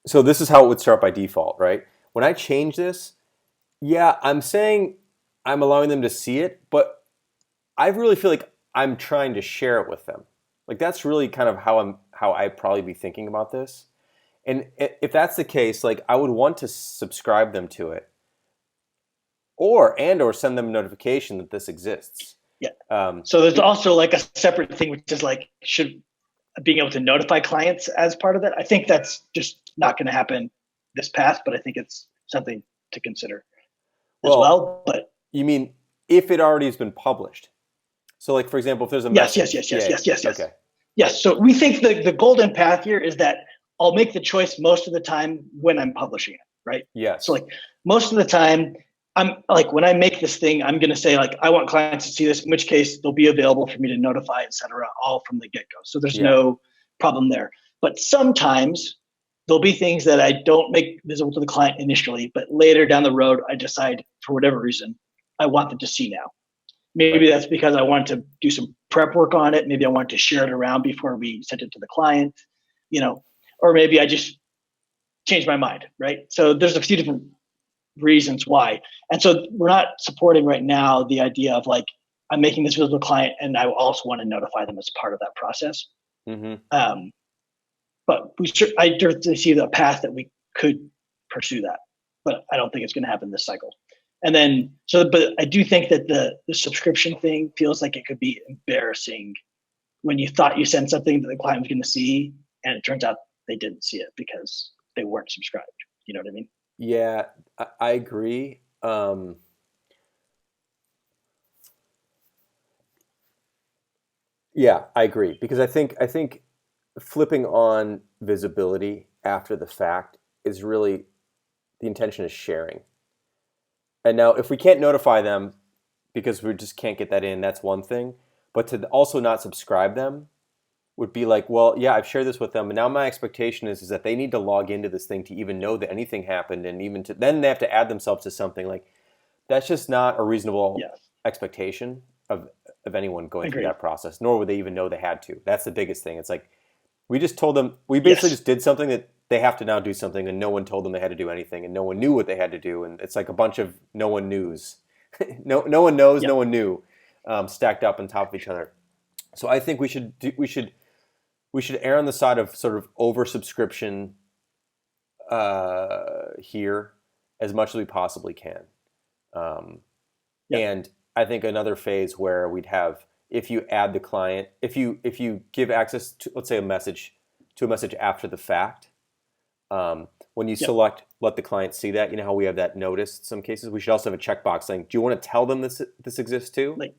so this is how it would start by default, right? When I change this, I'm saying I'm allowing them to see it, but I really feel like I'm trying to share it with them. Like, that's really kind of how I'd probably be thinking about this. And if that's the case, like, I would want to subscribe them to it, or send them a notification that this exists. Yeah. So there's also like a separate thing, which is like, being able to notify clients as part of it. I think that's just not going to happen this path, but I think it's something to consider as well. But you mean if it already has been published? So, like, for example, if there's a message. Yes. Okay. Yes. So we think the golden path here is that I'll make the choice most of the time when I'm publishing it, right? Yes. So like most of the time, I'm like, when I make this thing, I'm going to say like, I want clients to see this, in which case they'll be available for me to notify, et cetera, all from the get-go. So there's no problem there. But sometimes there'll be things that I don't make visible to the client initially, but later down the road, I decide for whatever reason, I want them to see now. Maybe that's because I want to do some prep work on it. Maybe I want to share it around before we send it to the client, or maybe I just change my mind, right? So there's a few different reasons why. And so we're not supporting right now the idea of like, I'm making this visible to the client and I also want to notify them as part of that process. But I definitely see the path that we could pursue that, but I don't think it's going to happen this cycle. And then, but I do think that the subscription thing feels like it could be embarrassing when you thought you sent something that the client was going to see, and it turns out they didn't see it because they weren't subscribed. You know what I mean? Yeah, I agree. Yeah, I agree because I think flipping on visibility after the fact is really the intention is sharing. And now, if we can't notify them because we just can't get that in, that's one thing. But to also not subscribe them would be like, well, yeah, I've shared this with them, and now my expectation is that they need to log into this thing to even know that anything happened, and even to then they have to add themselves to something. Like that's just not a reasonable expectation of anyone going through that process. Nor would they even know they had to. That's the biggest thing. It's like we just told them we basically just did something that they have to now do something, and no one told them they had to do anything, and no one knew what they had to do, and it's like a bunch of no one knows, no one knows, no one knew, stacked up on top of each other. So I think we should err on the side of sort of oversubscription here as much as we possibly can. And I think another phase where we'd have, if you add the client, if you give access to, let's say, a message after the fact, when you select let the client see that, you know how we have that notice in some cases, we should also have a checkbox saying, do you want to tell them this exists too? Like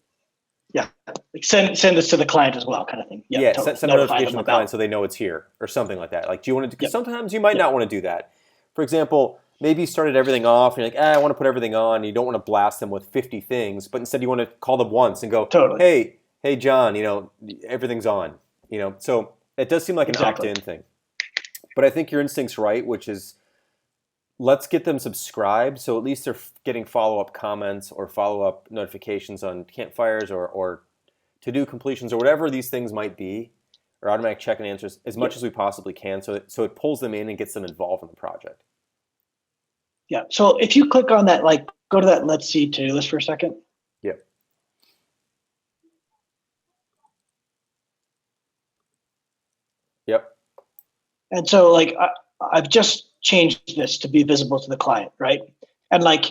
send this to the client as well, kind of thing. Totally. Send a notification to the client so they know it's here or something like that. Like, do you want to? Because sometimes you might not want to do that. For example, maybe you started everything off and you're like, I want to put everything on. And you don't want to blast them with 50 things, but instead you want to call them once and go, hey, John, everything's on. So it does seem like an opt-in thing. But I think your instinct's right, which is let's get them subscribed so at least they're getting follow-up comments or follow-up notifications on campfires or to-do completions or whatever these things might be, or automatic check and answers as much as we possibly can so it pulls them in and gets them involved in the project. Yeah. So if you click on that, like go to that Let's See to-do list for a second. Yep. Yep. And so like I've just changed this to be visible to the client, right? And like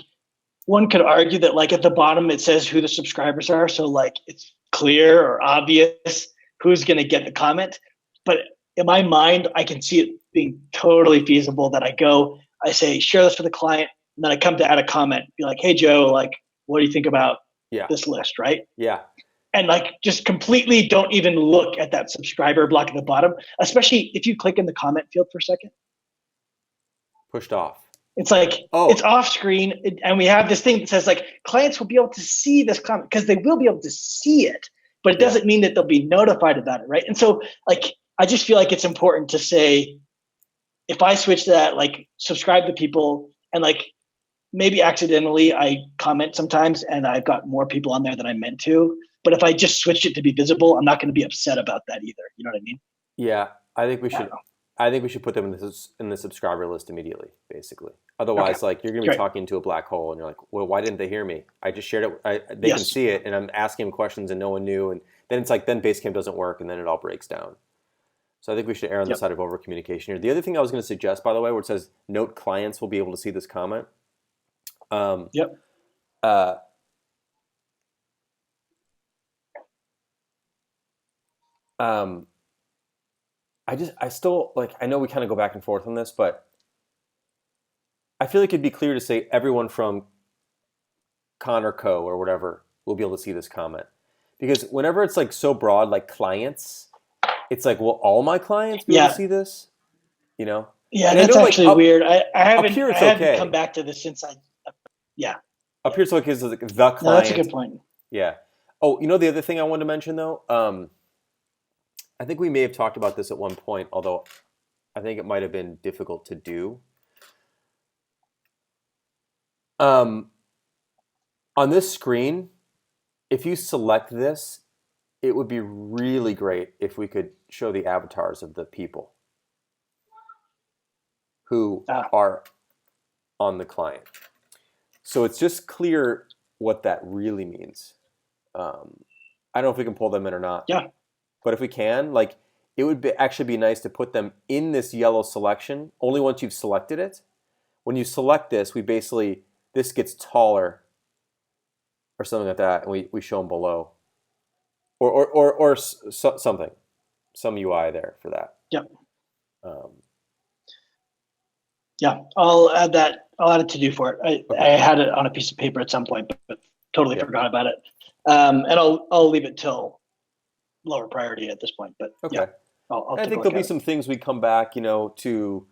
one could argue that like at the bottom it says who the subscribers are, so like it's clear or obvious who's going to get the comment. But in my mind, I can see it being totally feasible that I say share this for the client, and then I come to add a comment, be like, hey Joe, like what do you think about this list, right? Yeah. And like just completely don't even look at that subscriber block at the bottom, especially if you click in the comment field for a second. Pushed off. It's like it's off screen, and we have this thing that says like clients will be able to see this comment because they will be able to see it, but it doesn't mean that they'll be notified about it, right? And so like I just feel like it's important to say if I switch to that, like subscribe to people, and like maybe accidentally I comment sometimes and I've got more people on there than I meant to. But if I just switch it to be visible, I'm not going to be upset about that either. You know what I mean? Yeah, I think we should. I think we should put them in the subscriber list immediately, basically. Otherwise, like you're going to be talking to a black hole, and you're like, "Well, why didn't they hear me? I just shared it. They can see it, and I'm asking them questions, and no one knew." And then it's like, then Basecamp doesn't work, and then it all breaks down. So I think we should err on the side of over communication here. The other thing I was going to suggest, by the way, where it says note clients will be able to see this comment. I still like, I know we kind of go back and forth on this, but I feel like it'd be clear to say everyone from Conor Co. or whatever will be able to see this comment. Because whenever it's like so broad, like clients, it's like, will all my clients be able to see this? Yeah, and that's actually weird. I haven't come back to this since Up here it's okay because like the client. No, that's a good point. Yeah. Oh, the other thing I wanted to mention though, I think we may have talked about this at one point, although I think it might have been difficult to do. On this screen, if you select this, it would be really great if we could show the avatars of the people who are on the client. So it's just clear what that really means. I don't know if we can pull them in or not. Yeah. But if we can, like, it would actually be nice to put them in this yellow selection only once you've selected it. When you select this, this gets taller or something like that, and we show them below. Or something, some UI there for that. Yep. Um, Yeah, I'll add that. I'll add it to do for it. I had it on a piece of paper at some point, but totally forgot about it. And I'll leave it till lower priority at this point. But okay. Yeah, I'll I think there'll be some things we come back, to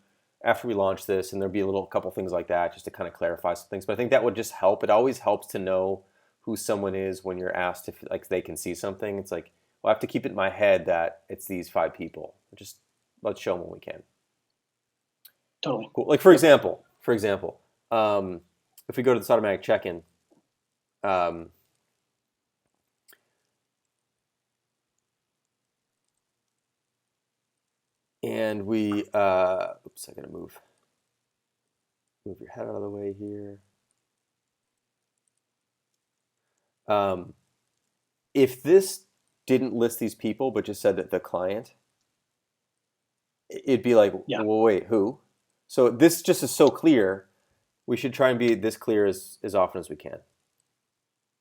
after we launch this, and there'll be a couple things like that just to kind of clarify some things. But I think that would just help. It always helps to know who someone is when you're asked if like they can see something. It's like, well, I have to keep it in my head that it's these 5 people. Just let's show them when we can. Totally. Cool. Like for example, if we go to this automatic check-in, and we, oops, I gotta move your head out of the way here. If this didn't list these people, but just said that the client, it'd be like, well, wait, who? So this just is so clear. We should try and be this clear as often as we can.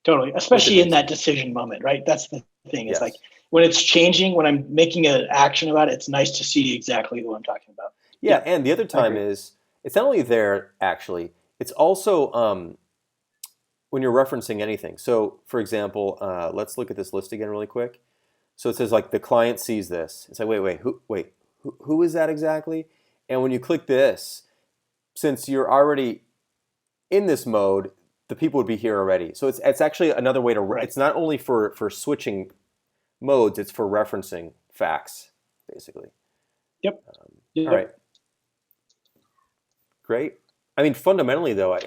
Totally, especially in that decision moment, right? That's the thing. It's like when it's changing, when I'm making an action about it, it's nice to see exactly who I'm talking about. Yeah, and the other time is, it's not only there, actually, it's also when you're referencing anything. So, for example, let's look at this list again really quick. So it says, like, the client sees this. It's like, who is that exactly? And when you click this, since you're already in this mode, the people would be here already. So it's actually another way to, it's not only for switching modes, it's for referencing facts, basically. Yep. All right. Great. I mean, fundamentally, though,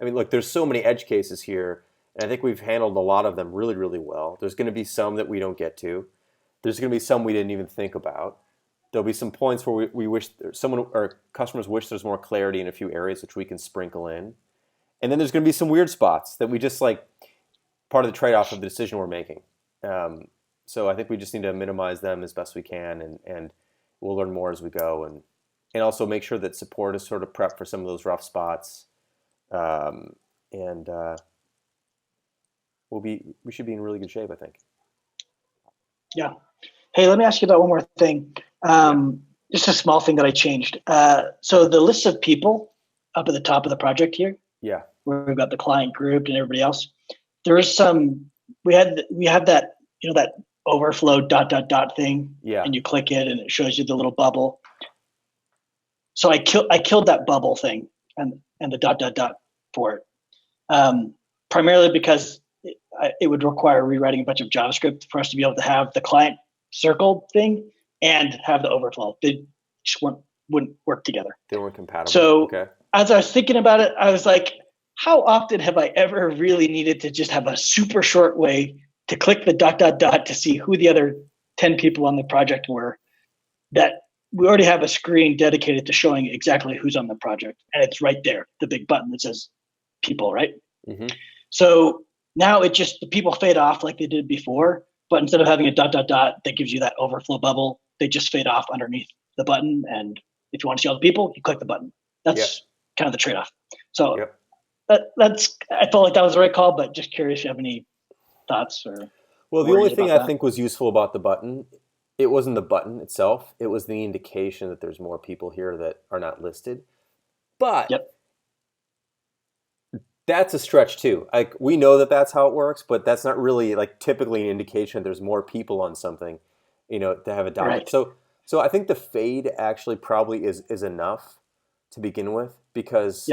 look, there's so many edge cases here, and I think we've handled a lot of them really, really well. There's going to be some that we don't get to. There's going to be some we didn't even think about. There'll be some points where we wish or customers wish there's more clarity in a few areas, which we can sprinkle in. And then there's going to be some weird spots that we just like part of the trade-off of the decision we're making. So I think we just need to minimize them as best we can, and we'll learn more as we go, and also make sure that support is sort of prepped for some of those rough spots. And we should be in really good shape, I think. Yeah. Hey, let me ask you about one more thing. Just a small thing that I changed. So the list of people up at the top of the project here, where we've got the client grouped and everybody else, there is some. We have that that overflow ... thing, and you click it and it shows you the little bubble. So I killed that bubble thing and the ... for it, primarily because it would require rewriting a bunch of JavaScript for us to be able to have the client circled thing and have the overflow. They just wouldn't work together. They weren't compatible. So as I was thinking about it, I was like, how often have I ever really needed to just have a super short way to click the ... to see who the other 10 people on the project were, that we already have a screen dedicated to showing exactly who's on the project. And it's right there, the big button that says people, right? Mm-hmm. So now the people fade off like they did before, but instead of having a ... that gives you that overflow bubble, they just fade off underneath the button. And if you want to see all the people, you click the button. That's kind of the trade-off. So that's, I felt like that was the right call, but just curious if you have any thoughts or. Well, the only thing I think was useful about the button, it wasn't the button itself. It was the indication that there's more people here that are not listed. But that's a stretch too. Like, we know that that's how it works, but that's not really like typically an indication that there's more people on something, to have a dot. Right. So I think the fade actually probably is enough to begin with, because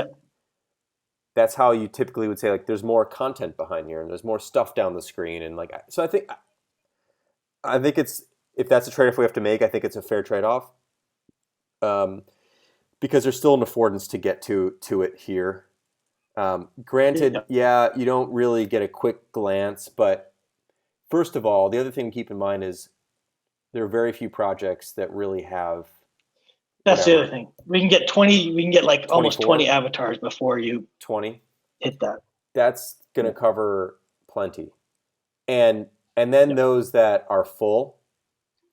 that's how you typically would say, like, there's more content behind here and there's more stuff down the screen, and like, so I think it's, if that's a trade-off we have to make, I think it's a fair trade-off, because there's still an affordance to get to it here. Granted, you don't really get a quick glance, but first of all, the other thing to keep in mind is there are very few projects that really have. That's the other thing. We can get 20. We can get like 24? Almost 20 avatars before you. 20. hit that. That's going to cover plenty. And then those that are full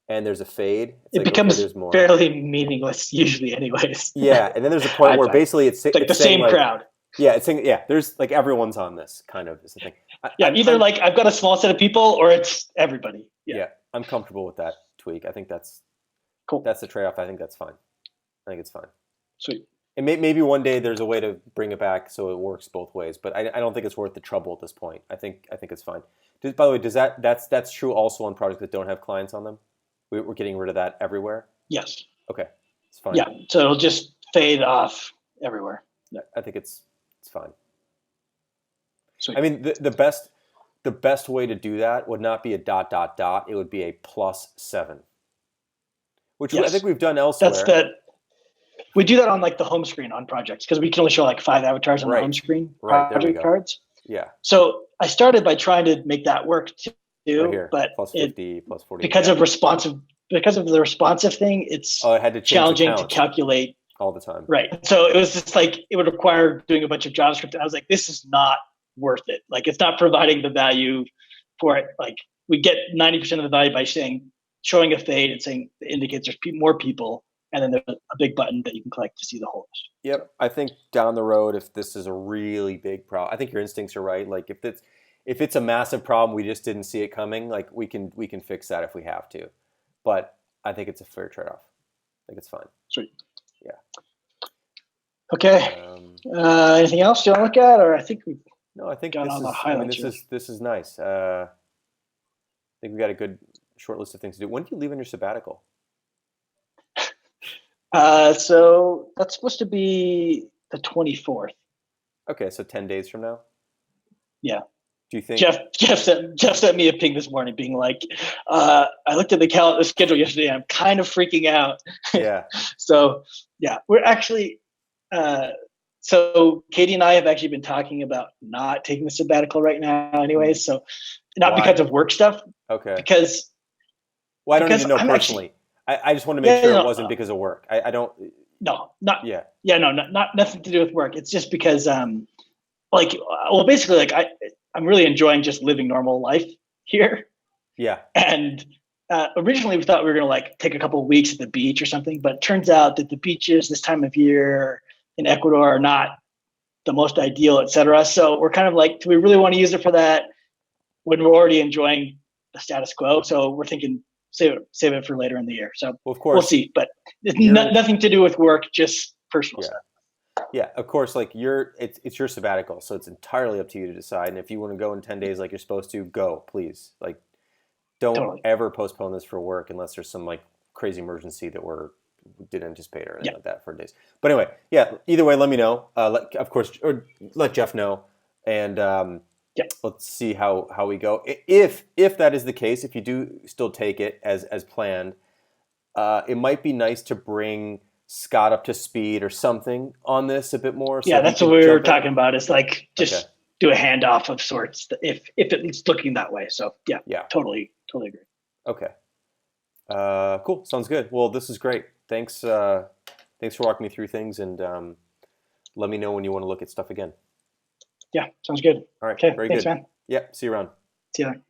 and there's a fade, it becomes there's more. Fairly meaningless usually anyways. Yeah, and then there's a point where basically it's like the same crowd. Yeah, it's saying, yeah, there's like everyone's on this kind of is the thing. Either like I've got a small set of people or it's everybody. Yeah, I'm comfortable with that tweak. I think that's cool. That's the trade-off. I think that's fine. I think it's fine. Sweet. And maybe one day there's a way to bring it back so it works both ways, but I don't think it's worth the trouble at this point. I think it's fine. By the way, that's true also on projects that don't have clients on them? We're getting rid of that everywhere? Yes. Okay, it's fine. Yeah, so it'll just fade off everywhere. I think it's fine. Sweet. I mean, the best way to do that would not be a ... It would be a +7, which I think we've done elsewhere. We do that on like the home screen on projects because we can only show like 5 avatars on the home screen project cards. Yeah. So I started by trying to make that work too, but +50, +40 because of the responsive thing, it's it had to challenging to calculate all the time. Right. So it was just like it would require doing a bunch of JavaScript. And I was like, this is not worth it. Like it's not providing the value for it. Like we get 90% of the value by showing a fade and saying it indicates there's more people. And then there's a big button that you can click to see the whole list. Yep. I think down the road, if this is a really big problem, I think your instincts are right. Like if it's a massive problem, we just didn't see it coming, like we can fix that if we have to. But I think it's a fair trade-off. I think it's fine. Sweet. Yeah. Okay. Anything else you want to look at, or I think we? No, I think this is nice. I think we got a good short list of things to do. When do you leave on your sabbatical? So that's supposed to be the 24th. Okay, so 10 days from now. Yeah. Do you think Jeff sent me a ping this morning, being like, "I looked at the schedule yesterday. And I'm kind of freaking out." Yeah. So yeah, we're actually. So Katie and I have actually been talking about not taking the sabbatical right now, anyways. So not because of work stuff. Okay. Because. Well, I don't even know personally. I just want to make sure it wasn't because of work. I don't. No, not. Yeah. Yeah, no, not nothing to do with work. It's just because, basically, I'm really enjoying just living normal life here. Yeah. And originally we thought we were going to like take a couple of weeks at the beach or something, but it turns out that the beaches this time of year in Ecuador are not the most ideal, et cetera. So we're kind of like, do we really want to use it for that when we're already enjoying the status quo? So we're thinking save it for later in the year. So of course, we'll see, but it's nothing to do with work, just personal stuff. Yeah, of course, like it's your sabbatical, so it's entirely up to you to decide. And if you want to go in 10 days like you're supposed to, go, please. Like, don't ever postpone this for work unless there's some like crazy emergency that we didn't anticipate or anything like that for days. But anyway, yeah, either way, let me know. Let Jeff know. And let's see how we go. If that is the case, if you do still take it as planned, it might be nice to bring Scott up to speed or something on this a bit more. So that's what we were talking about. Is like just do a handoff of sorts if it's looking that way. So yeah, totally agree. Okay, cool. Sounds good. Well, this is great. Thanks for walking me through things, and let me know when you want to look at stuff again. Yeah, sounds good. All right, okay, very thanks, good. Man. Yeah, see you around. See you later.